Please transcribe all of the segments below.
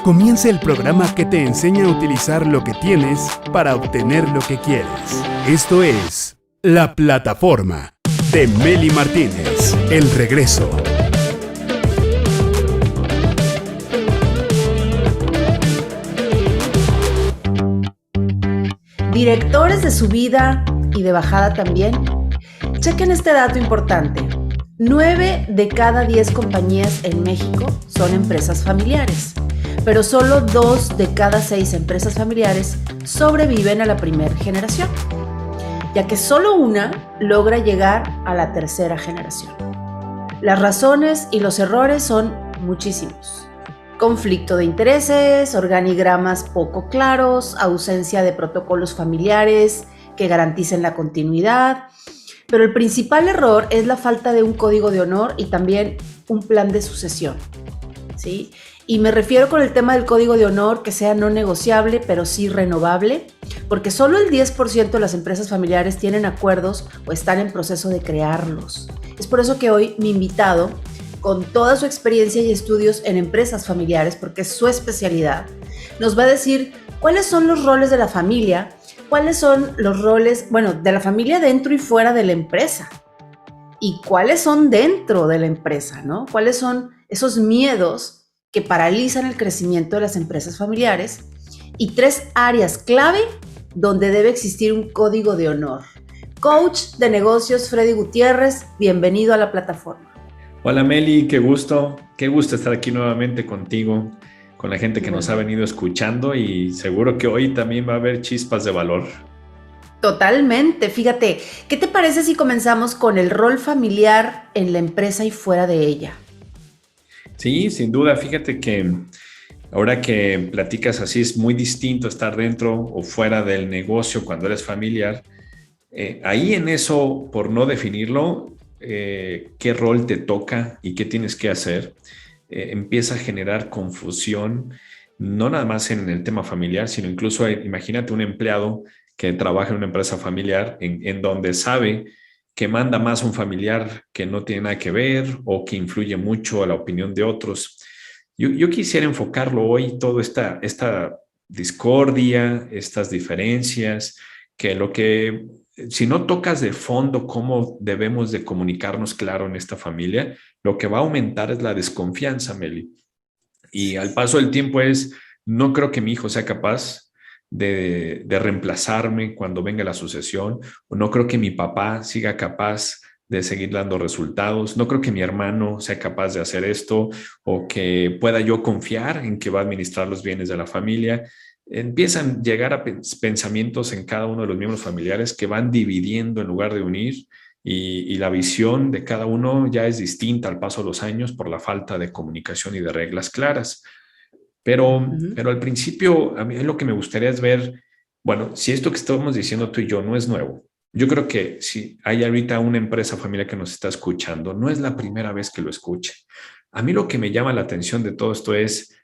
Comienza el programa que te enseña a utilizar lo que tienes para obtener lo que quieres. Esto es La Plataforma de Meli Martínez. El regreso. Directores de subida y de bajada también. Chequen este dato importante. 9 de cada 10 compañías en México son empresas familiares, pero solo 2 de cada 6 empresas familiares sobreviven a la primera generación, ya que solo una logra llegar a la tercera generación. Las razones y los errores son muchísimos. Conflicto de intereses, organigramas poco claros, ausencia de protocolos familiares que garanticen la continuidad. Pero el principal error es la falta de un código de honor y también un plan de sucesión, ¿sí? Y me refiero con el tema del código de honor que sea no negociable, pero sí renovable, porque solo el 10% de las empresas familiares tienen acuerdos o están en proceso de crearlos. Es por eso que hoy mi invitado, con toda su experiencia y estudios en empresas familiares, porque es su especialidad, nos va a decir cuáles son los roles de la familia, cuáles son los roles, de la familia dentro y fuera de la empresa, y cuáles son dentro de la empresa, ¿no? Cuáles son esos miedos que paralizan el crecimiento de las empresas familiares, y 3 áreas clave donde debe existir un código de honor. Coach de negocios Freddy Gutiérrez, bienvenido a la plataforma. Hola Meli, qué gusto estar aquí nuevamente contigo, con la gente que nos ha venido escuchando y seguro que hoy también va a haber chispas de valor. Totalmente, fíjate, ¿qué te parece si comenzamos con el rol familiar en la empresa y fuera de ella? Sí, sin duda, fíjate que ahora que platicas así es muy distinto estar dentro o fuera del negocio cuando eres familiar. Ahí en eso, por no definirlo, qué rol te toca y qué tienes que hacer, empieza a generar confusión, no nada más en el tema familiar, sino incluso imagínate un empleado que trabaja en una empresa familiar en donde sabe que manda más un familiar que no tiene nada que ver o que influye mucho a la opinión de otros. Yo quisiera enfocarlo hoy, toda esta discordia, estas diferencias, que si no tocas de fondo cómo debemos de comunicarnos claro en esta familia, lo que va a aumentar es la desconfianza, Meli. Y al paso del tiempo no creo que mi hijo sea capaz de reemplazarme cuando venga la sucesión, o no creo que mi papá siga capaz de seguir dando resultados, no creo que mi hermano sea capaz de hacer esto, o que pueda yo confiar en que va a administrar los bienes de la familia. Empiezan a llegar a pensamientos en cada uno de los miembros familiares que van dividiendo en lugar de unir, y la visión de cada uno ya es distinta al paso de los años por la falta de comunicación y de reglas claras. Pero al principio, a mí lo que me gustaría es ver, bueno, si esto que estamos diciendo tú y yo no es nuevo, yo creo que si hay ahorita una empresa familiar que nos está escuchando, no es la primera vez que lo escuche. A mí lo que me llama la atención de todo esto es,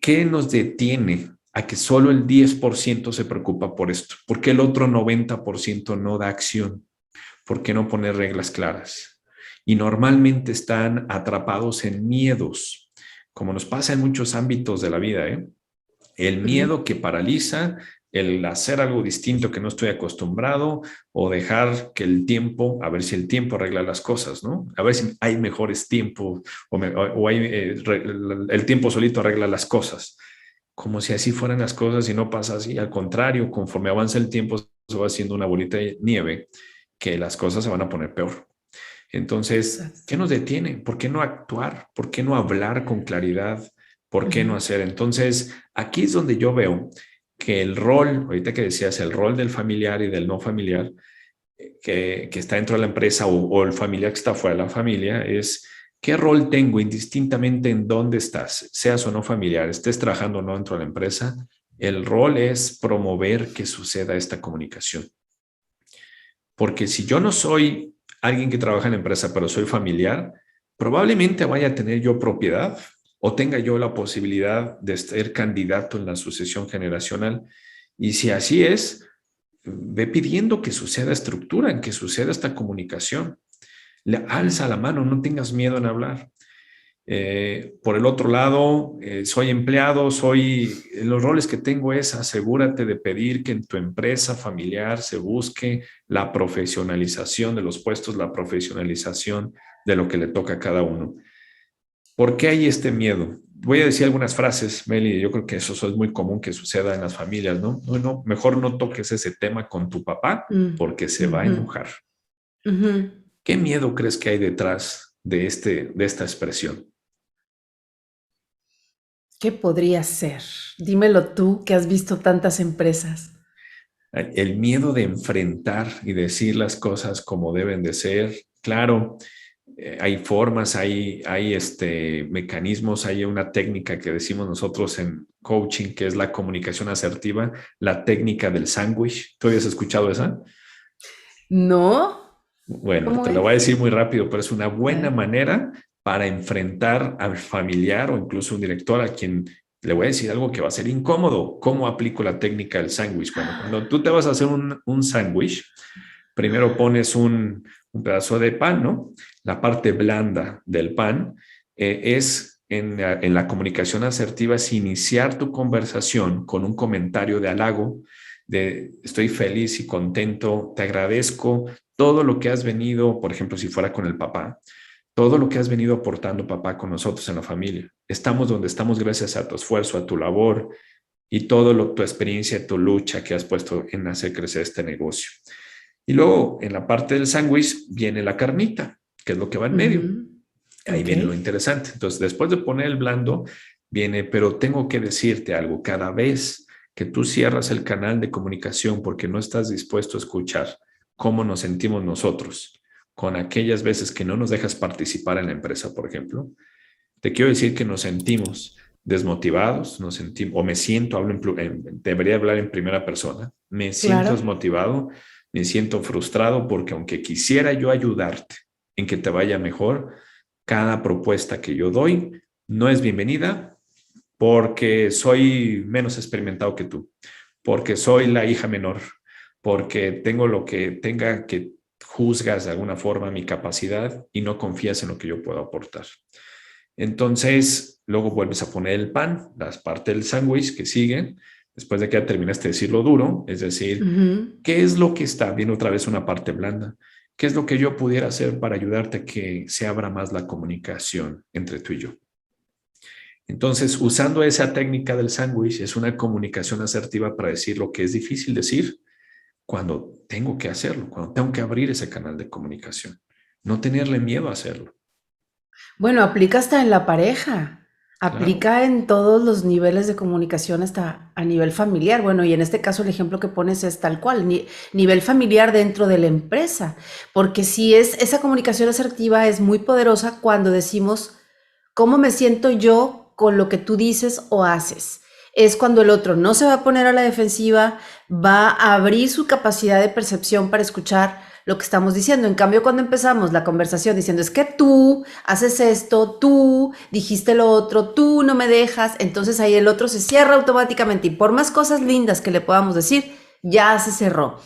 ¿qué nos detiene a que solo el 10% se preocupa por esto? ¿Por qué el otro 90% no da acción? ¿Por qué no poner reglas claras? Y normalmente están atrapados en miedos, como nos pasa en muchos ámbitos de la vida, ¿eh? El miedo que paraliza, el hacer algo distinto que no estoy acostumbrado, o dejar que el tiempo, a ver si el tiempo arregla las cosas, ¿no? A ver si hay mejores tiempos o hay, el tiempo solito arregla las cosas. Como si así fueran las cosas y no pasa así. Al contrario, conforme avanza el tiempo, se va haciendo una bolita de nieve que las cosas se van a poner peor. Entonces, ¿qué nos detiene? ¿Por qué no actuar? ¿Por qué no hablar con claridad? ¿Por qué no hacer? Entonces, aquí es donde yo veo que el rol, ahorita que decías, el rol del familiar y del no familiar, que está dentro de la empresa o el familiar que está fuera de la familia, es qué rol tengo indistintamente en dónde estás, seas o no familiar, estés trabajando o no dentro de la empresa. El rol es promover que suceda esta comunicación. Porque si yo no soy alguien que trabaja en la empresa, pero soy familiar, probablemente vaya a tener yo propiedad o tenga yo la posibilidad de ser candidato en la sucesión generacional. Y si así es, ve pidiendo que suceda estructura, que suceda esta comunicación. Le alza la mano, no tengas miedo en hablar. Por el otro lado, soy empleado, los roles que tengo es asegúrate de pedir que en tu empresa familiar se busque la profesionalización de los puestos, la profesionalización de lo que le toca a cada uno. ¿Por qué hay este miedo? Voy a decir algunas frases, Meli, yo creo que eso es muy común que suceda en las familias, ¿no? No, mejor no toques ese tema con tu papá porque se va a enojar. ¿Qué miedo crees que hay detrás de esta expresión? ¿Qué podría ser? Dímelo tú, que has visto tantas empresas. El miedo de enfrentar y decir las cosas como deben de ser. Claro, hay formas, hay mecanismos, hay una técnica que decimos nosotros en coaching, que es la comunicación asertiva, la técnica del sándwich. ¿Tú habías escuchado esa? ¿No? Bueno, te lo voy a decir muy rápido, pero es una buena manera para enfrentar al familiar o incluso un director a quien le voy a decir algo que va a ser incómodo. ¿Cómo aplico la técnica del sándwich? Cuando tú te vas a hacer un sándwich, primero pones un pedazo de pan, ¿no? La parte blanda del pan es en la comunicación asertiva, es iniciar tu conversación con un comentario de halago, de estoy feliz y contento, te agradezco todo lo que has venido, por ejemplo, si fuera con el papá, todo lo que has venido aportando, papá, con nosotros en la familia. Estamos donde estamos gracias a tu esfuerzo, a tu labor y tu experiencia, tu lucha que has puesto en hacer crecer este negocio. Y luego, en la parte del sándwich, viene la carnita, que es lo que va en medio. Ahí viene lo interesante. Entonces, después de poner el blando, viene, pero tengo que decirte algo. Cada vez que tú cierras el canal de comunicación porque no estás dispuesto a escuchar cómo nos sentimos nosotros, con aquellas veces que no nos dejas participar en la empresa, por ejemplo, te quiero decir que nos sentimos desmotivados, o me siento, debería hablar en primera persona, me siento desmotivado, me siento frustrado porque aunque quisiera yo ayudarte en que te vaya mejor, cada propuesta que yo doy no es bienvenida porque soy menos experimentado que tú, porque soy la hija menor, porque tengo lo que tenga que juzgas de alguna forma mi capacidad y no confías en lo que yo puedo aportar. Entonces, luego vuelves a poner el pan, las partes del sándwich que siguen, después de que ya terminaste de decir lo duro, es decir, ¿qué es lo que está? Viene otra vez una parte blanda. ¿Qué es lo que yo pudiera hacer para ayudarte a que se abra más la comunicación entre tú y yo? Entonces, usando esa técnica del sándwich, es una comunicación asertiva para decir lo que es difícil decir cuando tengo que hacerlo, cuando tengo que abrir ese canal de comunicación. No tenerle miedo a hacerlo. Bueno, aplica hasta en la pareja, aplica en todos los niveles de comunicación, hasta a nivel familiar. Bueno, y en este caso el ejemplo que pones es tal cual, nivel familiar dentro de la empresa, porque si esa comunicación asertiva es muy poderosa cuando decimos cómo me siento yo con lo que tú dices o haces. Es cuando el otro no se va a poner a la defensiva, va a abrir su capacidad de percepción para escuchar lo que estamos diciendo. En cambio, cuando empezamos la conversación diciendo es que tú haces esto, tú dijiste lo otro, tú no me dejas, entonces ahí el otro se cierra automáticamente y por más cosas lindas que le podamos decir, ya se cerró.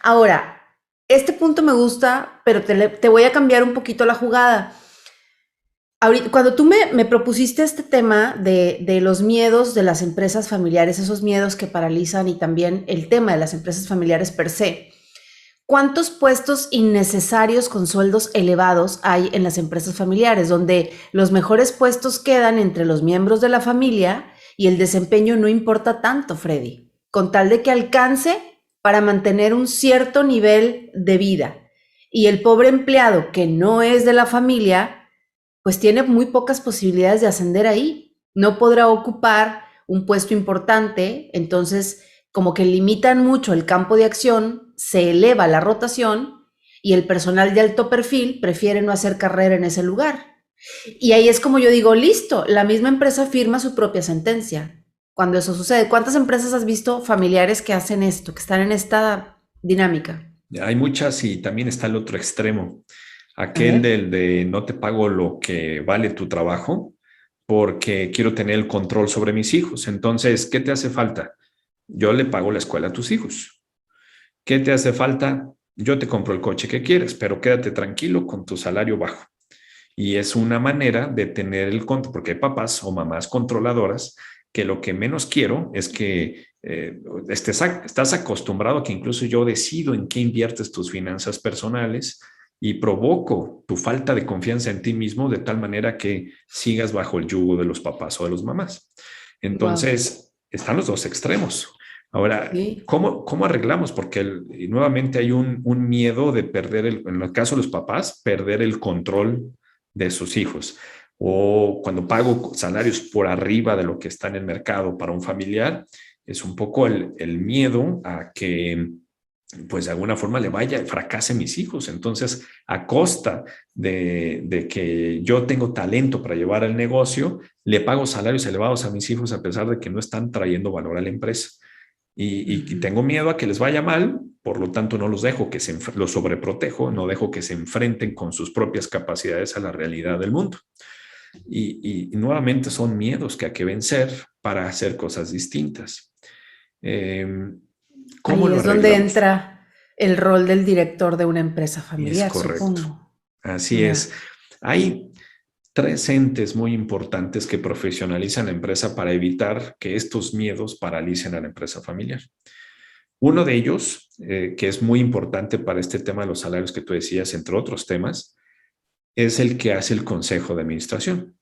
Ahora, este punto me gusta, pero te voy a cambiar un poquito la jugada. Ahorita, cuando tú me propusiste este tema de los miedos de las empresas familiares, esos miedos que paralizan y también el tema de las empresas familiares per se, ¿cuántos puestos innecesarios con sueldos elevados hay en las empresas familiares, donde los mejores puestos quedan entre los miembros de la familia y el desempeño no importa tanto, Freddy, con tal de que alcance para mantener un cierto nivel de vida? Y el pobre empleado que no es de la familia, pues tiene muy pocas posibilidades de ascender ahí. No podrá ocupar un puesto importante, entonces como que limitan mucho el campo de acción, se eleva la rotación y el personal de alto perfil prefiere no hacer carrera en ese lugar. Y ahí es como yo digo, listo, la misma empresa firma su propia sentencia. Cuando eso sucede, ¿cuántas empresas has visto familiares que hacen esto, que están en esta dinámica? Hay muchas y también está el otro extremo. Aquel de no te pago lo que vale tu trabajo porque quiero tener el control sobre mis hijos. Entonces, ¿qué te hace falta? Yo le pago la escuela a tus hijos. ¿Qué te hace falta? Yo te compro el coche que quieres, pero quédate tranquilo con tu salario bajo. Y es una manera de tener el control, porque hay papás o mamás controladoras que lo que menos quiero es que estás acostumbrado a que incluso yo decido en qué inviertes tus finanzas personales y provoco tu falta de confianza en ti mismo de tal manera que sigas bajo el yugo de los papás o de los mamás. Wow. Entonces, están los dos extremos. Ahora, Sí. ¿cómo arreglamos? Porque nuevamente hay un miedo de perder, en el caso de los papás, perder el control de sus hijos. O cuando pago salarios por arriba de lo que está en el mercado para un familiar, es un poco el miedo a que pues de alguna forma le vaya, fracase mis hijos. Entonces, a costa de que yo tengo talento para llevar el negocio, le pago salarios elevados a mis hijos a pesar de que no están trayendo valor a la empresa. Y Ujú. tengo miedo a que les vaya mal, por lo tanto no los dejo que los sobreprotejo, no dejo que se enfrenten con sus propias capacidades a la realidad del mundo. Y nuevamente son miedos que hay que vencer para hacer cosas distintas. Eh, ¿Cómo Ahí lo es donde arreglamos? entra el rol del director de una empresa Es familiar, correcto. supongo. Así es. Ya. Hay tres entes muy importantes que profesionalizan la empresa para evitar que estos miedos paralicen a la empresa familiar. Uno de ellos, que es muy importante para este tema de los salarios que tú decías, entre otros temas, es el que hace el consejo de administración.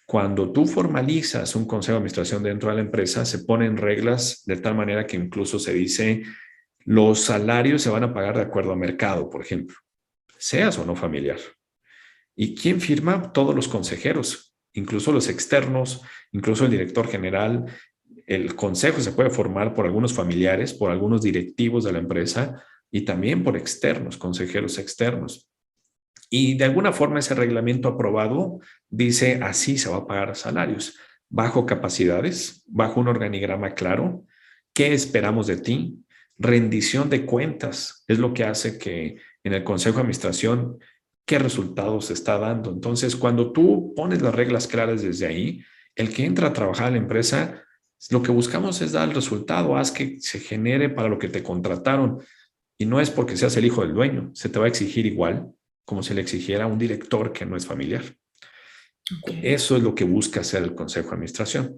Cuando tú formalizas un consejo de administración dentro de la empresa, se ponen reglas de tal manera que incluso se dice los salarios se van a pagar de acuerdo a mercado, por ejemplo, seas o no familiar. ¿Y quién firma? Todos los consejeros, incluso los externos, incluso el director general. El consejo se puede formar por algunos familiares, por algunos directivos de la empresa y también por externos, consejeros externos. Y de alguna forma ese reglamento aprobado dice así se va a pagar salarios, bajo capacidades, bajo un organigrama claro, qué esperamos de ti, rendición de cuentas, es lo que hace que en el Consejo de Administración qué resultados se está dando. Entonces, cuando tú pones las reglas claras desde ahí, el que entra a trabajar a la empresa, lo que buscamos es dar el resultado, haz que se genere para lo que te contrataron. Y no es porque seas el hijo del dueño, se te va a exigir igual como se le exigiera a un director que no es familiar. Ok, Eso es lo que busca hacer el Consejo de Administración.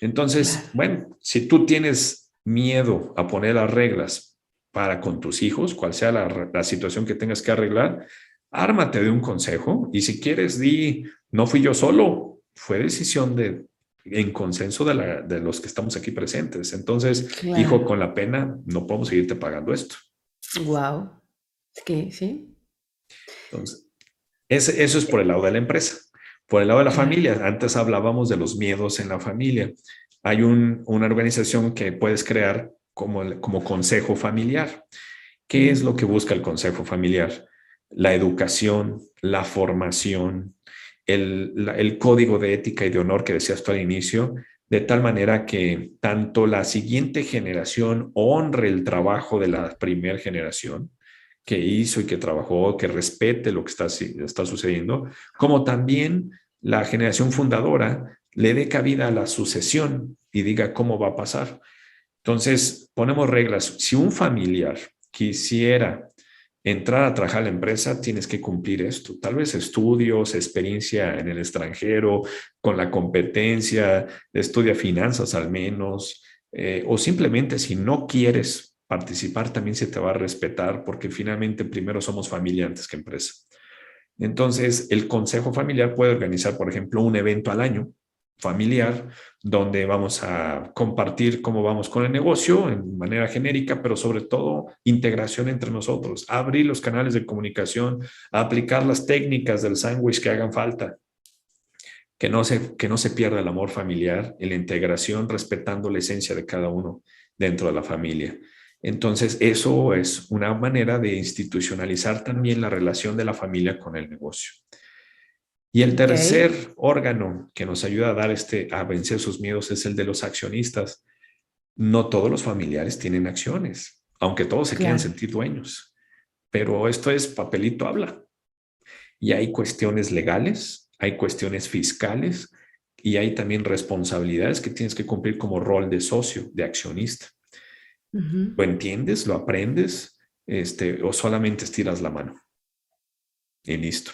Entonces, claro. bueno, si tú tienes miedo a poner las reglas para con tus hijos, cual sea la situación que tengas que arreglar, ármate de un consejo y si quieres, di, no fui yo solo, fue decisión en consenso de los que estamos aquí presentes. Entonces, hijo, Claro. con la pena, no podemos seguirte pagando esto. Wow. Que sí, Entonces, eso es por el lado de la empresa. Por el lado de la claro. familia, antes hablábamos de los miedos en la familia. Hay una organización que puedes crear como consejo familiar. ¿Qué es lo que busca el consejo familiar? La educación, la formación, el código de ética y de honor que decías tú al inicio, de tal manera que tanto la siguiente generación honre el trabajo de la primera generación que hizo y que trabajó, que respete lo que está sucediendo, como también la generación fundadora le dé cabida a la sucesión y diga cómo va a pasar. Entonces, ponemos reglas. Si un familiar quisiera entrar a trabajar a la empresa, tienes que cumplir esto. Tal vez estudios, experiencia en el extranjero, con la competencia, estudia finanzas al menos, o simplemente si no quieres participar, también se te va a respetar porque finalmente primero somos familia antes que empresa. Entonces, el consejo familiar puede organizar, por ejemplo, un evento al año familiar donde vamos a compartir cómo vamos con el negocio en manera genérica, pero sobre todo integración entre nosotros, abrir los canales de comunicación, aplicar las técnicas del sándwich que hagan falta, que no se pierda el amor familiar y la integración respetando la esencia de cada uno dentro de la familia. Entonces, eso es una manera de institucionalizar también la relación de la familia con el negocio. Y el Ok, tercer órgano que nos ayuda a vencer sus miedos es el de los accionistas. No todos los familiares tienen acciones, aunque todos se quieran claro. sentir dueños, pero esto es papelito habla. Y hay cuestiones legales, hay cuestiones fiscales y hay también responsabilidades que tienes que cumplir como rol de socio, de accionista. Ujú. ¿Lo entiendes? ¿Lo aprendes? O solamente estiras la mano y listo.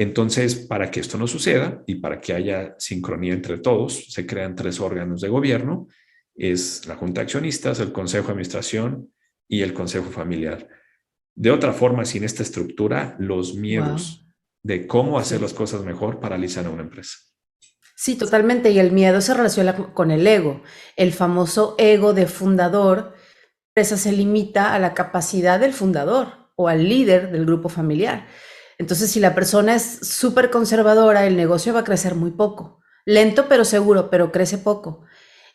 Entonces, para que esto no suceda y para que haya sincronía entre todos, se crean 3 órganos de gobierno. Es la Junta de Accionistas, el Consejo de Administración y el Consejo Familiar. De otra forma, sin esta estructura, los Wow. miedos de cómo hacer Sí. las cosas mejor paralizan a una empresa. Sí, totalmente. Y el miedo se relaciona con el ego. El famoso ego de fundador, empresa se limita a la capacidad del fundador o al líder del grupo familiar. Entonces, si la persona es súper conservadora, el negocio va a crecer muy poco. Lento pero seguro, pero crece poco.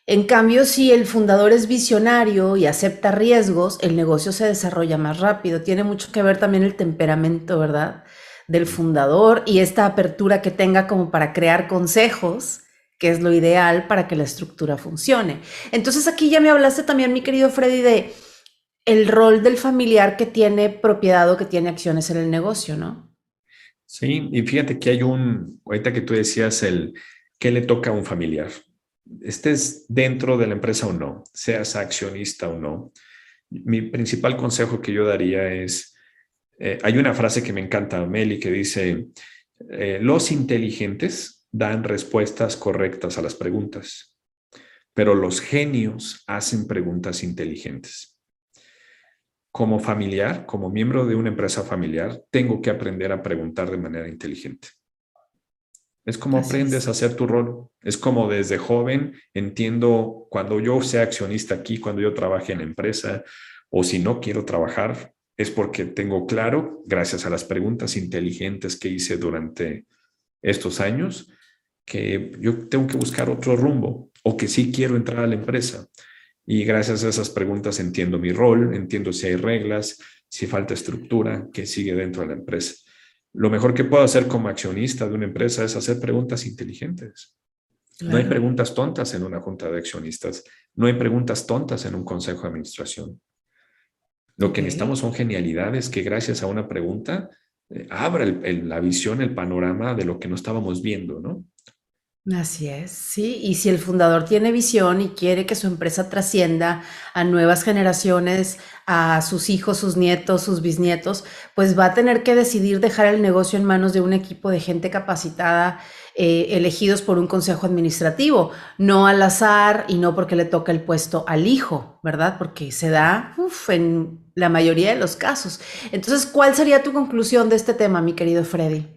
En cambio, si el fundador es visionario y acepta riesgos, el negocio se desarrolla más rápido. Tiene mucho que ver también el temperamento, ¿verdad? Del fundador y esta apertura que tenga como para crear consejos, que es lo ideal para que la estructura funcione. Entonces aquí ya me hablaste también, mi querido Freddy, de el rol del familiar que tiene propiedad o que tiene acciones en el negocio, ¿no? Sí, y fíjate que hay ahorita que tú decías qué le toca a un familiar. Estés dentro de la empresa o no, seas accionista o no. Mi principal consejo que yo daría es, hay una frase que me encanta, Meli, que dice, los inteligentes dan respuestas correctas a las preguntas, pero los genios hacen preguntas inteligentes. Como familiar, como miembro de una empresa familiar, tengo que aprender a preguntar de manera inteligente. Es como Así aprendes es. a hacer tu rol. Es como desde joven entiendo cuando yo sea accionista aquí, cuando yo trabaje en la empresa, o si no quiero trabajar, es porque tengo claro, gracias a las preguntas inteligentes que hice durante estos años, que yo tengo que buscar otro rumbo o que sí quiero entrar a la empresa. Y gracias a esas preguntas entiendo mi rol, entiendo si hay reglas, si falta estructura, que sigue dentro de la empresa. Lo mejor que puedo hacer como accionista de una empresa es hacer preguntas inteligentes. No hay Claro. preguntas tontas en una junta de accionistas, no hay preguntas tontas en un consejo de administración. Lo Ok. que necesitamos son genialidades que gracias a una pregunta abra la visión, el panorama de lo que no estábamos viendo, ¿no? Así es, sí. Y si el fundador tiene visión y quiere que su empresa trascienda a nuevas generaciones, a sus hijos, sus nietos, sus bisnietos, pues va a tener que decidir dejar el negocio en manos de un equipo de gente capacitada, elegidos por un consejo administrativo, no al azar y no porque le toca el puesto al hijo, ¿verdad? Porque se da, en la mayoría de los casos. Entonces, ¿cuál sería tu conclusión de este tema, mi querido Freddy?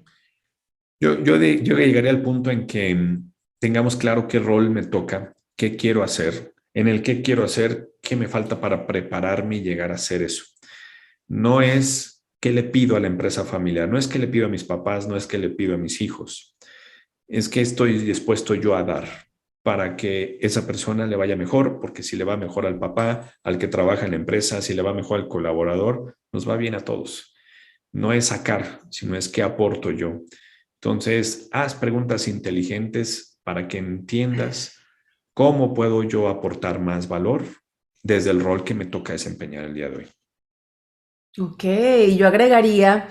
Yo llegaría al punto en que tengamos claro qué rol me toca, qué quiero hacer, en el qué quiero hacer, qué me falta para prepararme y llegar a hacer eso. No es qué le pido a la empresa familiar, no es qué le pido a mis papás, no es qué le pido a mis hijos, es que estoy dispuesto yo a dar para que esa persona le vaya mejor, porque si le va mejor al papá, al que trabaja en la empresa, si le va mejor al colaborador, nos va bien a todos. No es sacar, sino es qué aporto yo. Entonces, haz preguntas inteligentes para que entiendas cómo puedo yo aportar más valor desde el rol que me toca desempeñar el día de hoy. Ok, yo agregaría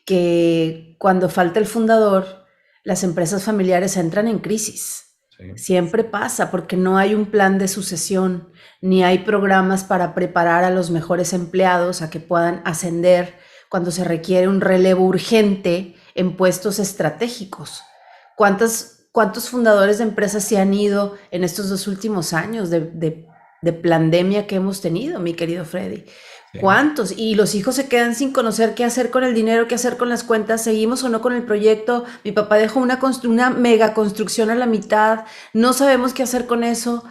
que cuando falta el fundador, las empresas familiares entran en crisis. ¿Sí? Siempre pasa porque no hay un plan de sucesión, ni hay programas para preparar a los mejores empleados a que puedan ascender cuando se requiere un relevo urgente en puestos estratégicos. ¿Cuántos fundadores de empresas se han ido en estos 2 últimos años de pandemia que hemos tenido, mi querido Freddy? Sí. ¿Cuántos? Y los hijos se quedan sin conocer qué hacer con el dinero, qué hacer con las cuentas, seguimos o no con el proyecto. Mi papá dejó una mega construcción a la mitad, no sabemos qué hacer con eso.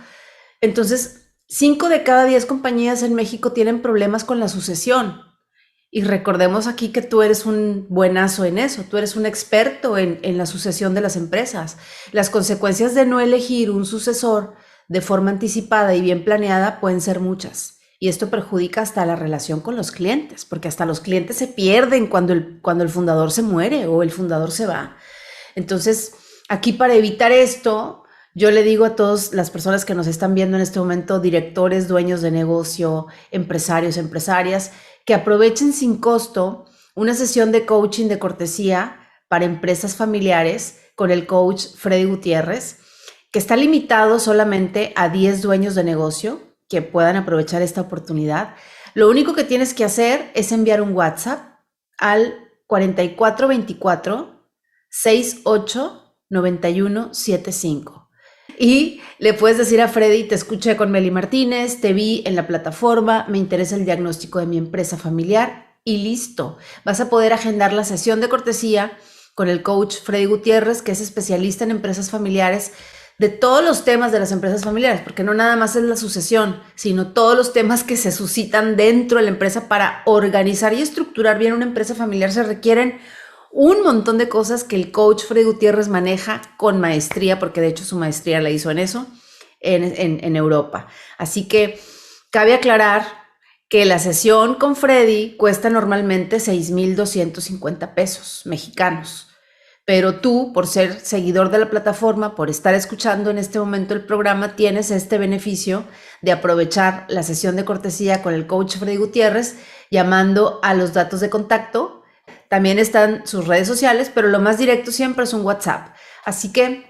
Entonces, 5 de cada 10 compañías en México tienen problemas con la sucesión. Y recordemos aquí que tú eres un buenazo en eso, tú eres un experto en la sucesión de las empresas. Las consecuencias de no elegir un sucesor de forma anticipada y bien planeada pueden ser muchas. Y esto perjudica hasta la relación con los clientes, porque hasta los clientes se pierden cuando el fundador se muere o el fundador se va. Entonces, aquí para evitar esto, yo le digo a todas las personas que nos están viendo en este momento, directores, dueños de negocio, empresarios, empresarias, que aprovechen sin costo una sesión de coaching de cortesía para empresas familiares con el coach Freddy Gutiérrez, que está limitado solamente a 10 dueños de negocio que puedan aprovechar esta oportunidad. Lo único que tienes que hacer es enviar un WhatsApp al 4424 689175. Y le puedes decir a Freddy, te escuché con Meli Martínez, te vi en la plataforma, me interesa el diagnóstico de mi empresa familiar y listo. Vas a poder agendar la sesión de cortesía con el coach Freddy Gutiérrez, que es especialista en empresas familiares, de todos los temas de las empresas familiares, porque no nada más es la sucesión, sino todos los temas que se suscitan dentro de la empresa para organizar y estructurar bien una empresa familiar. Se requieren un montón de cosas que el coach Freddy Gutiérrez maneja con maestría, porque de hecho su maestría la hizo en eso, en Europa. Así que cabe aclarar que la sesión con Freddy cuesta normalmente 6,250 pesos mexicanos. Pero tú, por ser seguidor de la plataforma, por estar escuchando en este momento el programa, tienes este beneficio de aprovechar la sesión de cortesía con el coach Freddy Gutiérrez, llamando a los datos de contacto. También están sus redes sociales, pero lo más directo siempre es un WhatsApp. Así que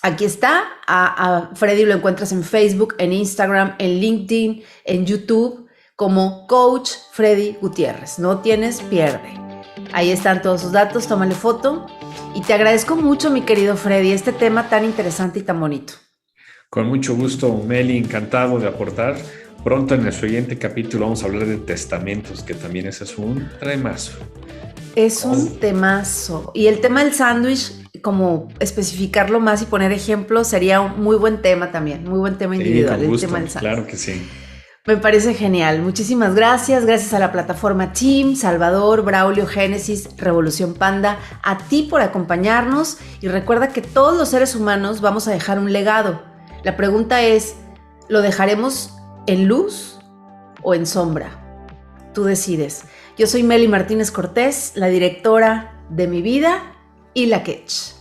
aquí está. A Freddy lo encuentras en Facebook, en Instagram, en LinkedIn, en YouTube, como Coach Freddy Gutiérrez. No tienes pierde. Ahí están todos sus datos, tómale foto. Y te agradezco mucho, mi querido Freddy, este tema tan interesante y tan bonito. Con mucho gusto, Meli, encantado de aportar. Pronto en el siguiente capítulo vamos a hablar de testamentos, que también ese es un temazo. Es un temazo. Y el tema del sándwich, como especificarlo más y poner ejemplos, sería un muy buen tema también, muy buen tema individual. Sí, con gusto, el tema del sándwich. claro que sí. Me parece genial. Muchísimas gracias. Gracias a la plataforma Team, Salvador, Braulio, Génesis, Revolución Panda, a ti por acompañarnos. Y recuerda que todos los seres humanos vamos a dejar un legado. La pregunta es, ¿lo dejaremos en luz o en sombra? Tú decides. Yo soy Meli Martínez Cortés, la directora de Mi Vida y La Ketch.